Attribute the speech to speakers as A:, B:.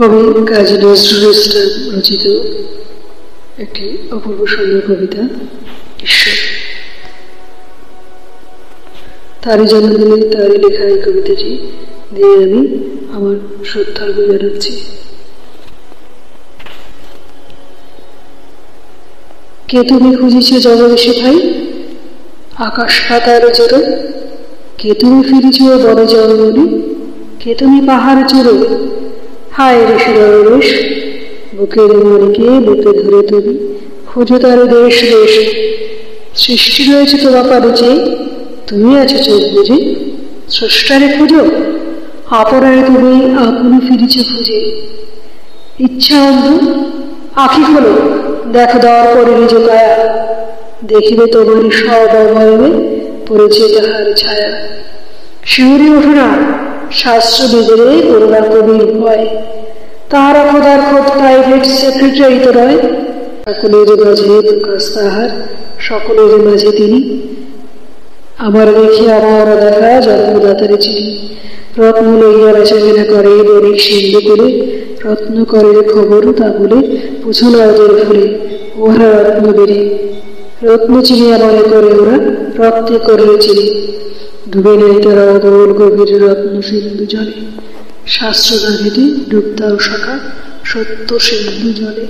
A: কবি কাজী নজরুল ইসলাম রচিত একটি অপূর্ব সুন্দর কবিতা ঈশ্বর। তারই জন্মদিনে তারই লেখা এই কবিতাটি দিয়ে আমি আমার শ্রদ্ধার্ঘ জানাচ্ছি। কে তুমি খুঁজিছ জগদীশে ভাই আকাশ পাতার জোরে, কে তুমি ফিরিছ বড় জঙ্গলে, কে তুমি পাহাড় চড়ে, হায় ঋষি দরবেশ বুকের মরিকে বুকে ধরে তুমি খুঁজো তার দেশ দেশ, সৃষ্টি রয়েছে তোমার পারে চেয়ে, তুমি আছো চোখ বুঝে, স্রষ্টারে খুঁজো অপরায় তুমি আপনি ফিরিছ খুঁজে। ইচ্ছা অন্ধ আঁখি খোলো দেখো দর করে নিজ কায়া, দেখিবে তোমারই সব অবয়বে পড়েছে তাহার ছায়া। শিউরে ওঠো না শাস্ত্র বিদেরে করুণা কবির ভয়, তাহারা খোদার খোদ প্রাইভেট সেক্রেটারি তো রয়। সকলের মাঝে প্রকাশ তাহার, সকলের মাঝে তিনি, আমার দেখি আমার দেখা জন্মদাতারে চিনি। রত্ন লইয়া বেচাকেনা করে বণিক সিন্ধু করে, রত্ন করে খবর তা বলে পুছো না ওদের ফুলে, ওরা রত্ন বেড়ে রত্ন চিনিয়া মনে করে ওরা রক্তে করলে চিনি। ডুবে নেই তারা অদল গভীর রত্ন সিন্ধু জলে, শাস্ত্র গানেতে ডুবতাও শাখা সত্য সিন্ধু জলে।